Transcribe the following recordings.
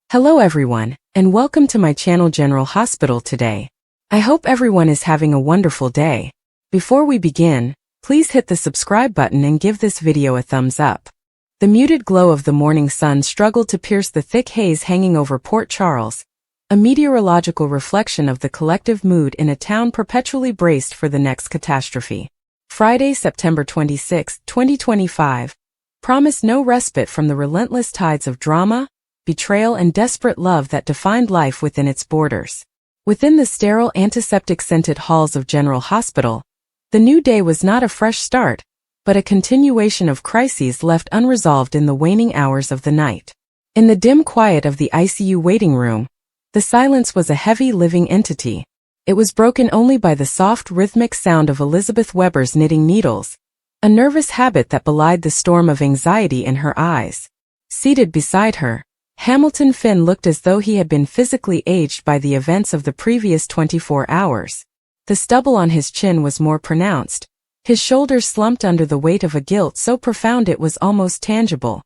Hello everyone, and welcome to my channel General Hospital today. I hope everyone is having a wonderful day. Before we begin, please hit the subscribe button and give this video a thumbs up. The muted glow of the morning sun struggled to pierce the thick haze hanging over Port Charles, a meteorological reflection of the collective mood in a town perpetually braced for the next catastrophe. Friday, September 26, 2025, promised no respite from the relentless tides of drama, betrayal and desperate love that defined life within its borders. Within the sterile antiseptic-scented halls of General Hospital, the new day was not a fresh start, but a continuation of crises left unresolved in the waning hours of the night. In the dim quiet of the ICU waiting room, the silence was a heavy living entity. It was broken only by the soft rhythmic sound of Elizabeth Weber's knitting needles, a nervous habit that belied the storm of anxiety in her eyes. Seated beside her, Hamilton Finn looked as though he had been physically aged by the events of the previous 24 hours. The stubble on his chin was more pronounced, his shoulders slumped under the weight of a guilt so profound it was almost tangible.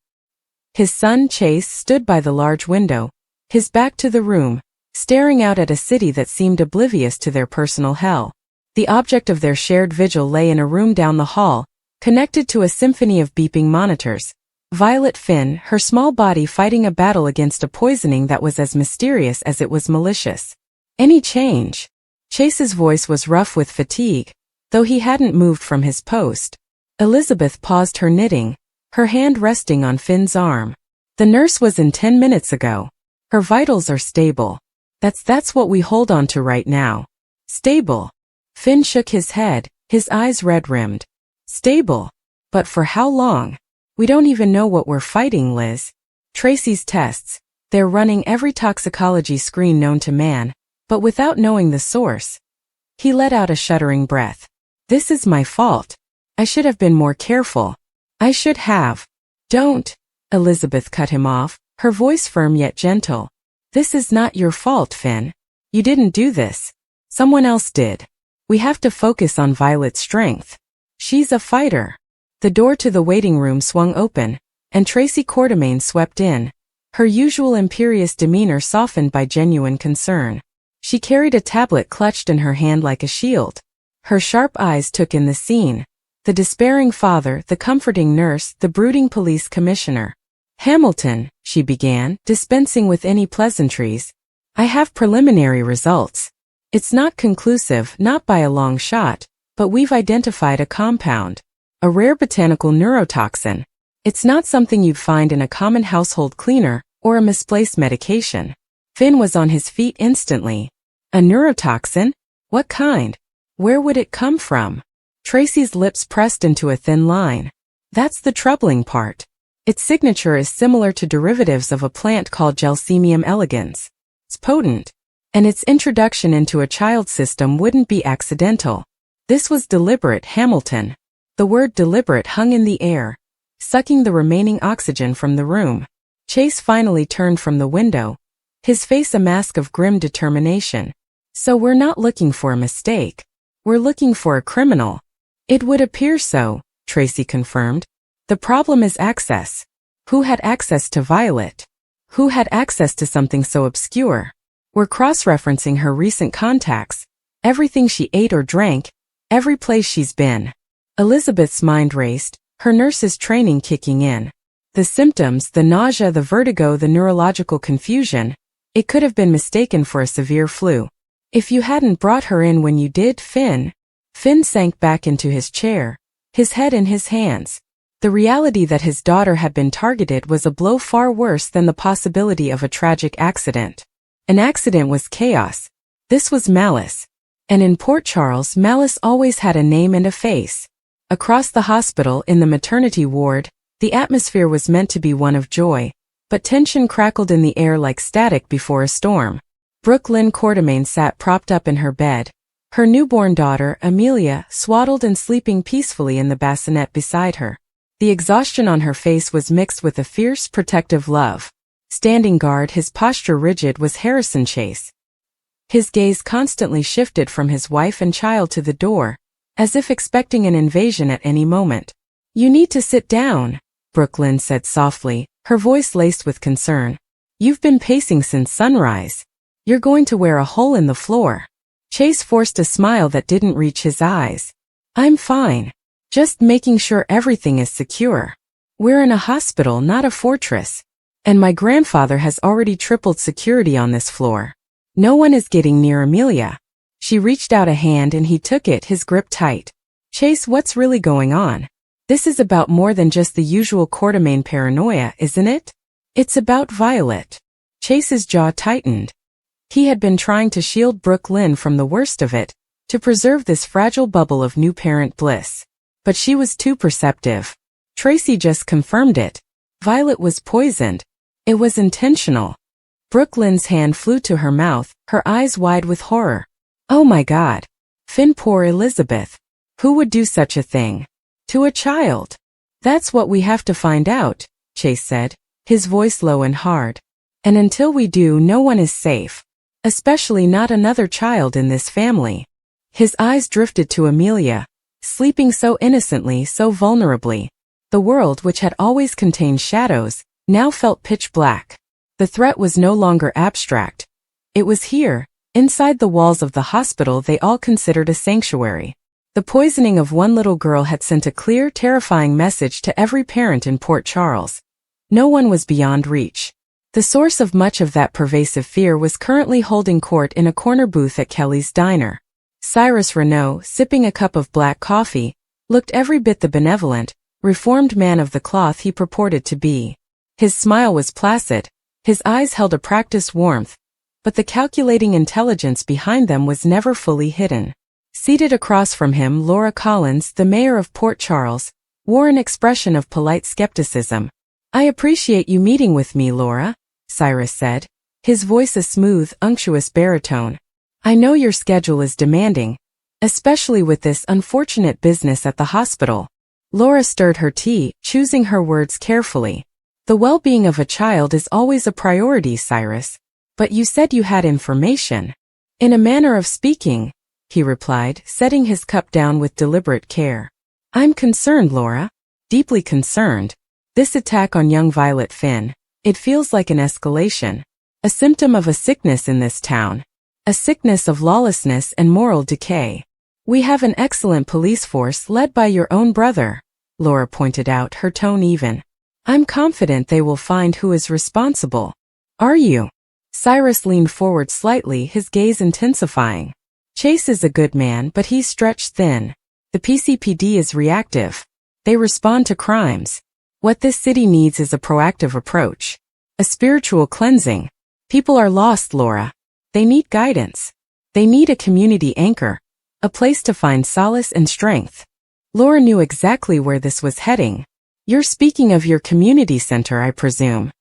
His son Chase stood by the large window, his back to the room, staring out at a city that seemed oblivious to their personal hell. The object of their shared vigil lay in a room down the hall, connected to a symphony of beeping monitors. Violet Finn, her small body fighting a battle against a poisoning that was as mysterious as it was malicious. Any change? Chase's voice was rough with fatigue, though he hadn't moved from his post. Elizabeth paused her knitting, her hand resting on Finn's arm. The nurse was in 10 minutes ago. Her vitals are stable. That's what we hold on to right now. Stable. Finn shook his head, his eyes red-rimmed. Stable. But for how long? We don't even know what we're fighting, Liz. Tracy's tests. They're running every toxicology screen known to man, but without knowing the source. He let out a shuddering breath. This is my fault. I should have been more careful. I should have. Don't. Elizabeth cut him off, her voice firm yet gentle. This is not your fault, Finn. You didn't do this. Someone else did. We have to focus on Violet's strength. She's a fighter. The door to the waiting room swung open, and Tracy Quartermain swept in, her usual imperious demeanor softened by genuine concern. She carried a tablet clutched in her hand like a shield. Her sharp eyes took in the scene. The despairing father, the comforting nurse, the brooding police commissioner. Hamilton, she began, dispensing with any pleasantries. I have preliminary results. It's not conclusive, not by a long shot, but we've identified a compound. A rare botanical neurotoxin. It's not something you'd find in a common household cleaner or a misplaced medication. Finn was on his feet instantly. A neurotoxin? What kind? Where would it come from? Tracy's lips pressed into a thin line. That's the troubling part. Its signature is similar to derivatives of a plant called Gelsemium elegans. It's potent. And its introduction into a child's system wouldn't be accidental. This was deliberate, Hamilton. The word deliberate hung in the air, sucking the remaining oxygen from the room. Chase finally turned from the window, his face a mask of grim determination. So we're not looking for a mistake. We're looking for a criminal. It would appear so, Tracy confirmed. The problem is access. Who had access to Violet? Who had access to something so obscure? We're cross-referencing her recent contacts, everything she ate or drank, every place she's been. Elizabeth's mind raced, her nurse's training kicking in. The symptoms, the nausea, the vertigo, the neurological confusion, it could have been mistaken for a severe flu. If you hadn't brought her in when you did, Finn sank back into his chair, his head in his hands. The reality that his daughter had been targeted was a blow far worse than the possibility of a tragic accident. An accident was chaos. This was malice. And in Port Charles, malice always had a name and a face. Across the hospital, in the maternity ward, the atmosphere was meant to be one of joy, but tension crackled in the air like static before a storm. Brooklyn Quartermain sat propped up in her bed, her newborn daughter, Amelia, swaddled and sleeping peacefully in the bassinet beside her. The exhaustion on her face was mixed with a fierce, protective love. Standing guard, his posture rigid, was Harrison Chase. His gaze constantly shifted from his wife and child to the door, as if expecting an invasion at any moment. You need to sit down, Brooklyn said softly, her voice laced with concern. You've been pacing since sunrise. You're going to wear a hole in the floor. Chase forced a smile that didn't reach his eyes. I'm fine. Just making sure everything is secure. We're in a hospital, not a fortress. And my grandfather has already tripled security on this floor. No one is getting near Amelia. She reached out a hand and he took it, his grip tight. Chase, what's really going on? This is about more than just the usual Quartermain paranoia, isn't it? It's about Violet. Chase's jaw tightened. He had been trying to shield Brooke Lynn from the worst of it, to preserve this fragile bubble of new parent bliss. But she was too perceptive. Tracy just confirmed it. Violet was poisoned. It was intentional. Brooke Lynn's hand flew to her mouth, her eyes wide with horror. Oh my God. Finn, poor Elizabeth. Who would do such a thing? To a child. That's what we have to find out, Chase said, his voice low and hard. And until we do, no one is safe. Especially not another child in this family. His eyes drifted to Amelia, sleeping so innocently, so vulnerably. The world, which had always contained shadows, now felt pitch black. The threat was no longer abstract. It was here, inside the walls of the hospital they all considered a sanctuary. The poisoning of one little girl had sent a clear, terrifying message to every parent in Port Charles. No one was beyond reach. The source of much of that pervasive fear was currently holding court in a corner booth at Kelly's diner. Cyrus Renaud, sipping a cup of black coffee, looked every bit the benevolent, reformed man of the cloth he purported to be. His smile was placid, his eyes held a practiced warmth, but the calculating intelligence behind them was never fully hidden. Seated across from him, Laura Collins, the mayor of Port Charles, wore an expression of polite skepticism. I appreciate you meeting with me, Laura, Cyrus said, his voice a smooth, unctuous baritone. I know your schedule is demanding, especially with this unfortunate business at the hospital. Laura stirred her tea, choosing her words carefully. The well-being of a child is always a priority, Cyrus. But you said you had information. In a manner of speaking, he replied, setting his cup down with deliberate care. I'm concerned, Laura. Deeply concerned. This attack on young Violet Finn, it feels like an escalation. A symptom of a sickness in this town. A sickness of lawlessness and moral decay. We have an excellent police force led by your own brother, Laura pointed out, her tone even. I'm confident they will find who is responsible. Are you? Cyrus leaned forward slightly, his gaze intensifying. Chase is a good man, but he's stretched thin. The PCPD is reactive. They respond to crimes. What this city needs is a proactive approach. A spiritual cleansing. People are lost, Laura. They need guidance. They need a community anchor. A place to find solace and strength. Laura knew exactly where this was heading. You're speaking of your community center, I presume.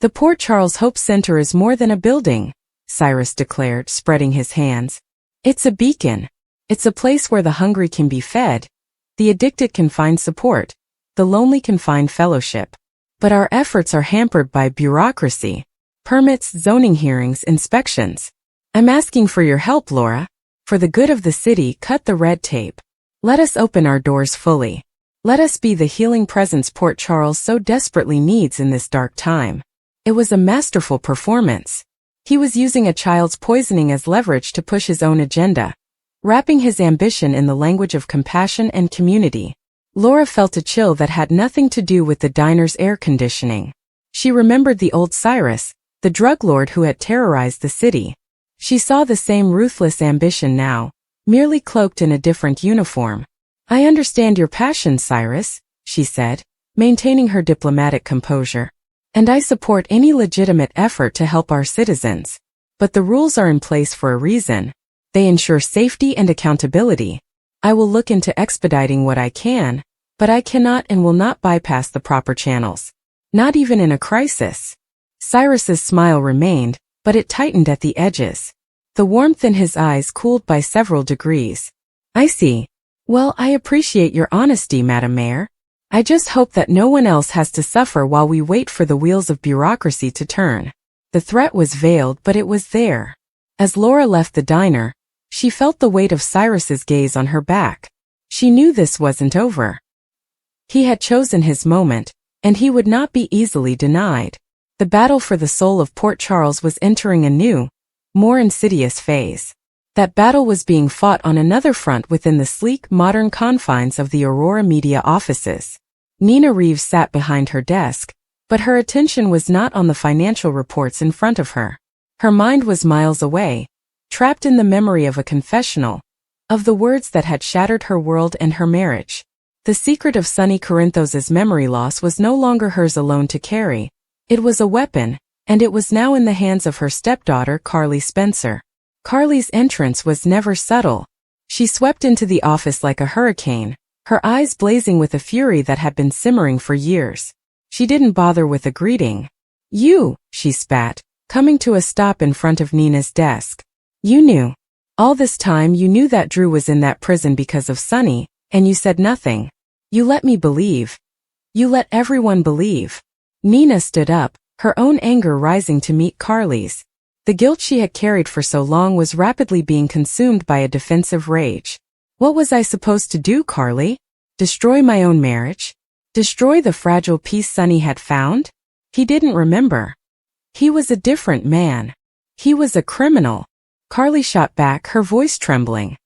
The Port Charles Hope Center is more than a building, Cyrus declared, spreading his hands. It's a beacon. It's a place where the hungry can be fed, the addicted can find support, the lonely can find fellowship. But our efforts are hampered by bureaucracy. Permits, zoning hearings, inspections. I'm asking for your help, Laura. For the good of the city, cut the red tape. Let us open our doors fully. Let us be the healing presence Port Charles so desperately needs in this dark time. It was a masterful performance. He was using a child's poisoning as leverage to push his own agenda, wrapping his ambition in the language of compassion and community. Laura felt a chill that had nothing to do with the diner's air conditioning. She remembered the old Cyrus, the drug lord who had terrorized the city. She saw the same ruthless ambition now, merely cloaked in a different uniform. I understand your passion, Cyrus, she said, maintaining her diplomatic composure. And I support any legitimate effort to help our citizens. But the rules are in place for a reason. They ensure safety and accountability. I will look into expediting what I can, but I cannot and will not bypass the proper channels. Not even in a crisis. Cyrus's smile remained, but it tightened at the edges. The warmth in his eyes cooled by several degrees. I see. Well, I appreciate your honesty, Madam Mayor. I just hope that no one else has to suffer while we wait for the wheels of bureaucracy to turn. The threat was veiled, but it was there. As Laura left the diner, she felt the weight of Cyrus's gaze on her back. She knew this wasn't over. He had chosen his moment, and he would not be easily denied. The battle for the soul of Port Charles was entering a new, more insidious phase. That battle was being fought on another front within the sleek, modern confines of the Aurora Media offices. Nina Reeves sat behind her desk, but her attention was not on the financial reports in front of her. Her mind was miles away, trapped in the memory of a confessional, of the words that had shattered her world and her marriage. The secret of Sonny Corinthos's memory loss was no longer hers alone to carry. It was a weapon, and it was now in the hands of her stepdaughter Carly Spencer. Carly's entrance was never subtle. She swept into the office like a hurricane, her eyes blazing with a fury that had been simmering for years. She didn't bother with a greeting. "You," she spat, coming to a stop in front of Nina's desk. "You knew. All this time you knew that Drew was in that prison because of Sonny, and you said nothing. You let me believe. You let everyone believe." Nina stood up, her own anger rising to meet Carly's. The guilt she had carried for so long was rapidly being consumed by a defensive rage. What was I supposed to do, Carly? Destroy my own marriage? Destroy the fragile peace Sonny had found? He didn't remember. He was a different man. He was a criminal. Carly shot back, her voice trembling.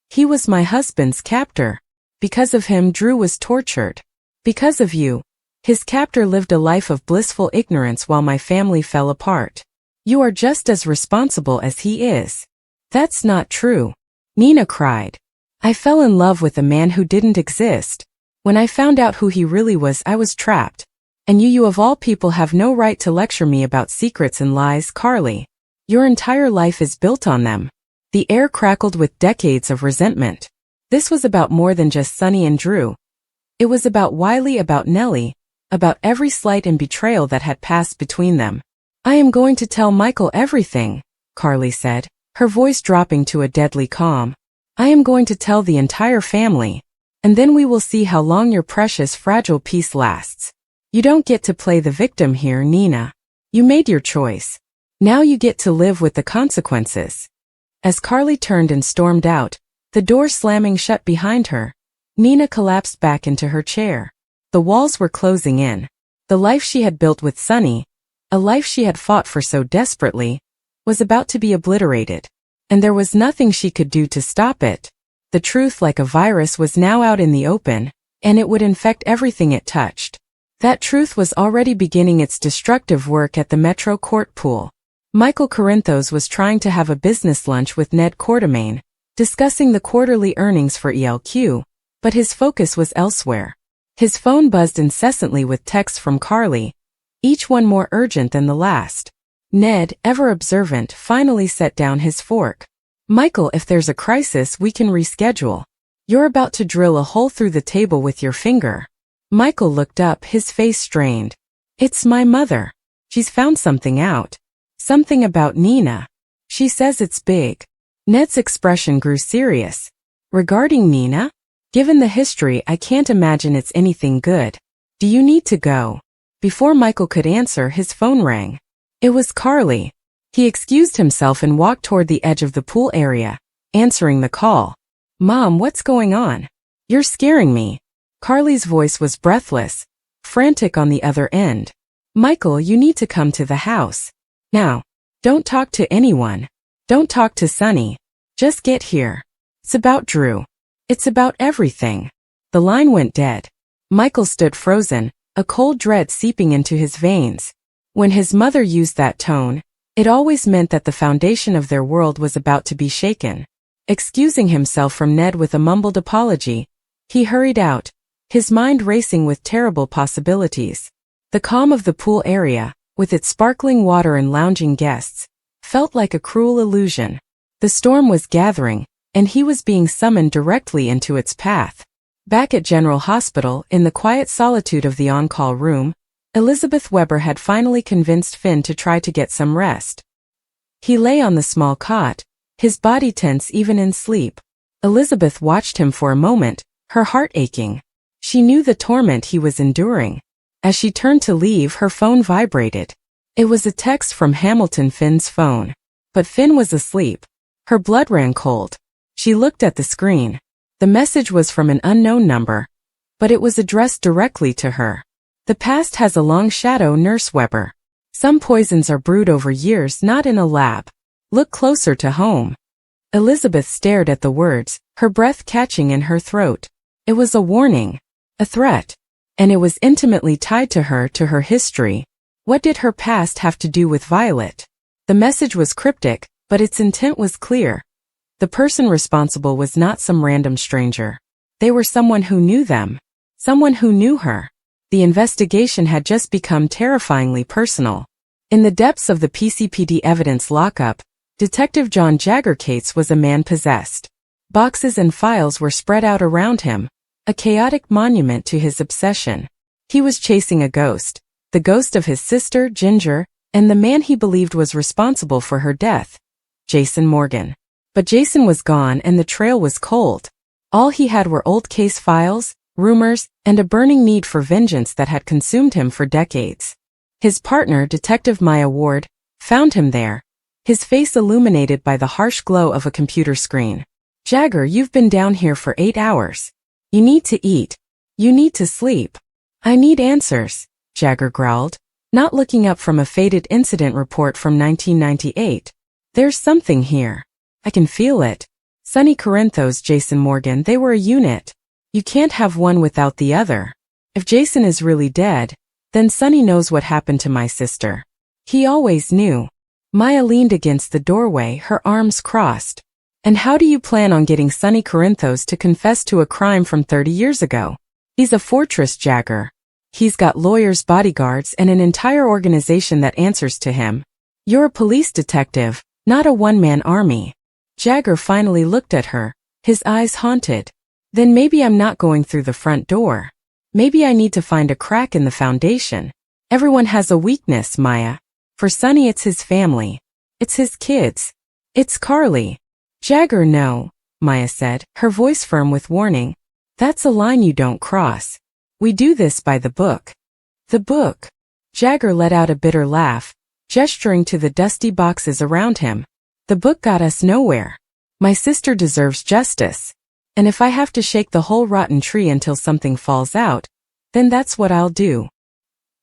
He was my husband's captor. Because of him, Drew was tortured. Because of you, his captor lived a life of blissful ignorance while my family fell apart. You are just as responsible as he is. That's not true. Nina cried. I fell in love with a man who didn't exist. When I found out who he really was, I was trapped. And you of all people have no right to lecture me about secrets and lies, Carly. Your entire life is built on them. The air crackled with decades of resentment. This was about more than just Sonny and Drew. It was about Wiley, about Nellie, about every slight and betrayal that had passed between them. I am going to tell Michael everything, Carly said, her voice dropping to a deadly calm. I am going to tell the entire family. And then we will see how long your precious fragile peace lasts. You don't get to play the victim here, Nina. You made your choice. Now you get to live with the consequences. As Carly turned and stormed out, the door slamming shut behind her, Nina collapsed back into her chair. The walls were closing in. The life she had built with Sonny, a life she had fought for so desperately, was about to be obliterated. And there was nothing she could do to stop it. The truth, like a virus, was now out in the open, and it would infect everything it touched. That truth was already beginning its destructive work at the Metro Court pool. Michael Corinthos was trying to have a business lunch with Ned Quartermain, discussing the quarterly earnings for ELQ, but his focus was elsewhere. His phone buzzed incessantly with texts from Carly, each one more urgent than the last. Ned, ever observant, finally set down his fork. Michael, if there's a crisis, we can reschedule. You're about to drill a hole through the table with your finger. Michael looked up, his face strained. It's my mother. She's found something out. Something about Nina. She says it's big. Ned's expression grew serious. Regarding Nina? Given the history, I can't imagine it's anything good. Do you need to go? Before Michael could answer, his phone rang. It was Carly. He excused himself and walked toward the edge of the pool area, answering the call. Mom, what's going on? You're scaring me. Carly's voice was breathless, frantic on the other end. Michael, you need to come to the house. Now. Don't talk to anyone. Don't talk to Sonny. Just get here. It's about Drew. It's about everything. The line went dead. Michael stood frozen, a cold dread seeping into his veins. When his mother used that tone, it always meant that the foundation of their world was about to be shaken. Excusing himself from Ned with a mumbled apology, he hurried out, his mind racing with terrible possibilities. The calm of the pool area, with its sparkling water and lounging guests, felt like a cruel illusion. The storm was gathering, and he was being summoned directly into its path. Back at General Hospital, in the quiet solitude of the on-call room, Elizabeth Weber had finally convinced Finn to try to get some rest. He lay on the small cot, his body tense even in sleep. Elizabeth watched him for a moment, her heart aching. She knew the torment he was enduring. As she turned to leave, her phone vibrated. It was a text from Hamilton Finn's phone. But Finn was asleep. Her blood ran cold. She looked at the screen. The message was from an unknown number, but it was addressed directly to her. The past has a long shadow, Nurse Weber. Some poisons are brewed over years, not in a lab. Look closer to home. Elizabeth stared at the words, her breath catching in her throat. It was a warning. A threat. And it was intimately tied to her history. What did her past have to do with Violet? The message was cryptic, but its intent was clear. The person responsible was not some random stranger. They were someone who knew them. Someone who knew her. The investigation had just become terrifyingly personal. In the depths of the PCPD evidence lockup, Detective John Jagger-Cates was a man possessed. Boxes and files were spread out around him, a chaotic monument to his obsession. He was chasing a ghost, the ghost of his sister, Ginger, and the man he believed was responsible for her death, Jason Morgan. But Jason was gone and the trail was cold. All he had were old case files, rumors, and a burning need for vengeance that had consumed him for decades. His partner, Detective Maya Ward, found him there, his face illuminated by the harsh glow of a computer screen. Jagger, you've been down here for 8 hours. You need to eat. You need to sleep. I need answers, Jagger growled, not looking up from a faded incident report from 1998. There's something here. I can feel it. Sonny Corinthos, Jason Morgan, they were a unit. You can't have one without the other. If Jason is really dead, then Sonny knows what happened to my sister. He always knew. Maya leaned against the doorway, her arms crossed. And how do you plan on getting Sonny Corinthos to confess to a crime from 30 years ago? He's a fortress, Jagger. He's got lawyers, bodyguards, and an entire organization that answers to him. You're a police detective, not a one-man army. Jagger finally looked at her, his eyes haunted. Then maybe I'm not going through the front door. Maybe I need to find a crack in the foundation. Everyone has a weakness, Maya. For Sonny, it's his family. It's his kids. It's Carly. Jagger, no, Maya said, her voice firm with warning. That's a line you don't cross. We do this by the book. The book. Jagger let out a bitter laugh, gesturing to the dusty boxes around him. The book got us nowhere. My sister deserves justice. And if I have to shake the whole rotten tree until something falls out, then that's what I'll do.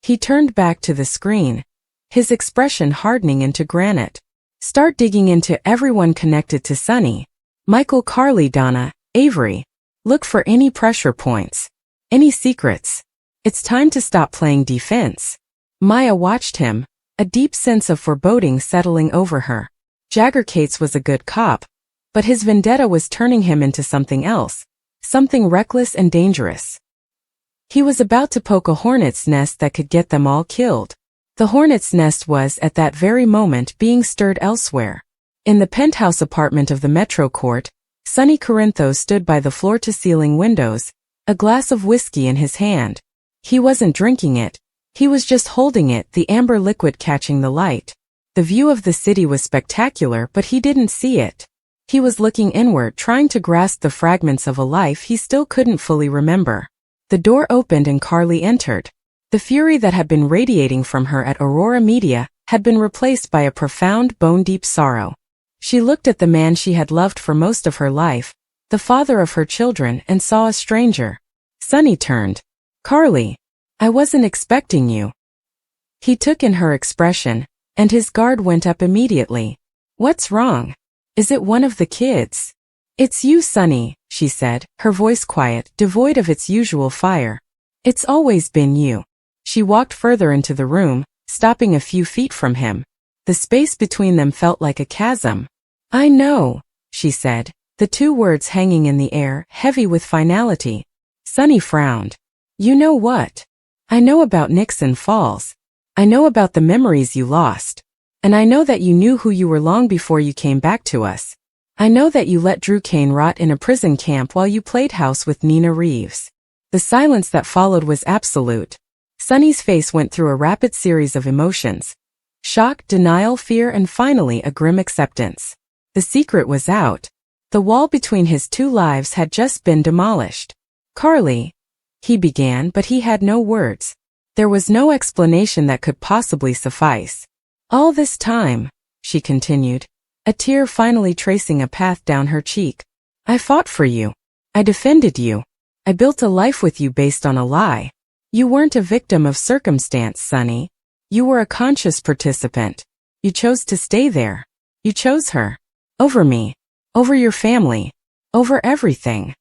He turned back to the screen, his expression hardening into granite. Start digging into everyone connected to Sonny. Michael, Carly, Donna, Avery. Look for any pressure points. Any secrets. It's time to stop playing defense. Maya watched him, a deep sense of foreboding settling over her. Jagger-Cates was a good cop, but his vendetta was turning him into something else, something reckless and dangerous. He was about to poke a hornet's nest that could get them all killed. The hornet's nest was, at that very moment, being stirred elsewhere. In the penthouse apartment of the Metro Court, Sonny Corinthos stood by the floor-to-ceiling windows, a glass of whiskey in his hand. He wasn't drinking it. He was just holding it, the amber liquid catching the light. The view of the city was spectacular, but he didn't see it. He was looking inward, trying to grasp the fragments of a life he still couldn't fully remember. The door opened and Carly entered. The fury that had been radiating from her at Aurora Media had been replaced by a profound, bone-deep sorrow. She looked at the man she had loved for most of her life, the father of her children, and saw a stranger. Sonny turned. Carly, I wasn't expecting you. He took in her expression, and his guard went up immediately. What's wrong? Is it one of the kids? It's you, Sonny, she said, her voice quiet, devoid of its usual fire. It's always been you. She walked further into the room, stopping a few feet from him. The space between them felt like a chasm. I know, she said, the two words hanging in the air, heavy with finality. Sonny frowned. You know what? I know about Nixon Falls. I know about the memories you lost. And I know that you knew who you were long before you came back to us. I know that you let Drew Kane rot in a prison camp while you played house with Nina Reeves. The silence that followed was absolute. Sonny's face went through a rapid series of emotions. Shock, denial, fear, and finally a grim acceptance. The secret was out. The wall between his two lives had just been demolished. Carly, he began, but he had no words. There was no explanation that could possibly suffice. All this time, she continued, a tear finally tracing a path down her cheek. I fought for you. I defended you. I built a life with you based on a lie. You weren't a victim of circumstance, Sonny. You were a conscious participant. You chose to stay there. You chose her. Over me. Over your family. Over everything.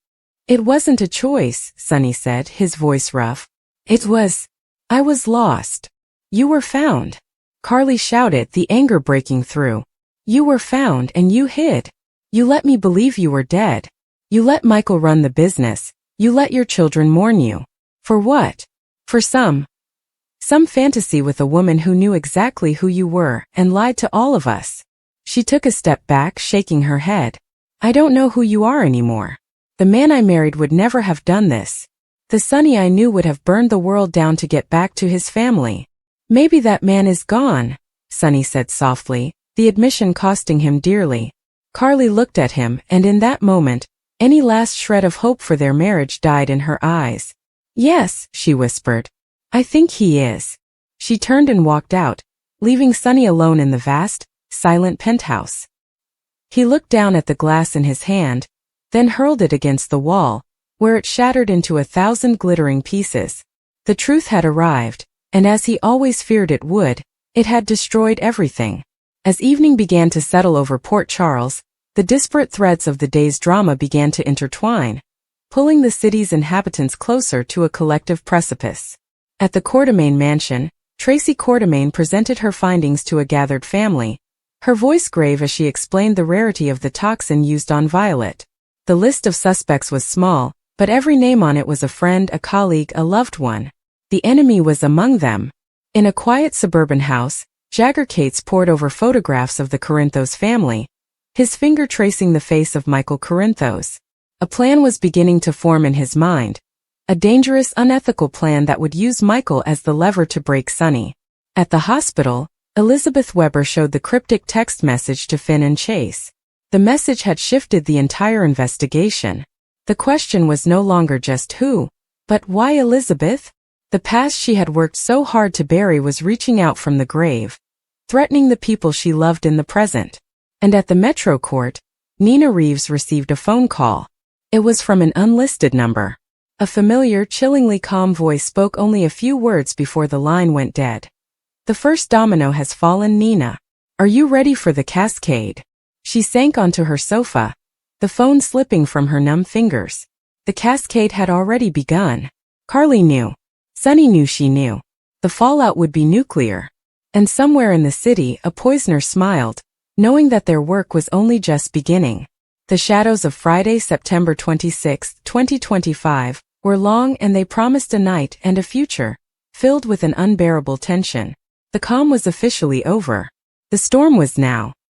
It wasn't a choice, Sonny said, his voice rough. I was lost. You were found. Carly shouted, the anger breaking through. You were found and you hid. You let me believe you were dead. You let Michael run the business. You let your children mourn you. For what? For some fantasy with a woman who knew exactly who you were and lied to all of us. She took a step back, shaking her head. I don't know who you are anymore. The man I married would never have done this. The Sonny I knew would have burned the world down to get back to his family. Maybe that man is gone, Sonny said softly, the admission costing him dearly. Carly looked at him, and in that moment, any last shred of hope for their marriage died in her eyes. Yes, she whispered. I think he is. She turned and walked out, leaving Sonny alone in the vast, silent penthouse. He looked down at the glass in his hand, then hurled it against the wall, where it shattered into 1,000 glittering pieces. The truth had arrived, and as he always feared it would, it had destroyed everything. As evening began to settle over Port Charles, the disparate threads of the day's drama began to intertwine, pulling the city's inhabitants closer to a collective precipice. At the Quartermaine mansion, Tracy Quartermaine presented her findings to a gathered family, her voice grave as she explained the rarity of the toxin used on Violet. The list of suspects was small, but every name on it was a friend, a colleague, a loved one. The enemy was among them. In a quiet suburban house, Jagger Cates pored over photographs of the Corinthos family, his finger tracing the face of Michael Corinthos. A plan was beginning to form in his mind, a dangerous, unethical plan that would use Michael as the lever to break Sonny. At the hospital, Elizabeth Weber showed the cryptic text message to Finn and Chase. The message had shifted the entire investigation. The question was no longer just who, but why Elizabeth? The past she had worked so hard to bury was reaching out from the grave, threatening the people she loved in the present. And at the Metro Court, Nina Reeves received a phone call. It was from an unlisted number. A familiar, chillingly calm voice spoke only a few words before the line went dead. The first domino has fallen, Nina. Are you ready for the cascade? She sank onto her sofa, the phone slipping from her numb fingers. The cascade had already begun. Carly knew. Sonny knew she knew. The fallout would be nuclear. And somewhere in the city, a poisoner smiled, knowing that their work was only just beginning. The shadows of Friday, September 26, 2025, were long, and they promised a night and a future, filled with an unbearable tension. The calm was officially over. The storm was now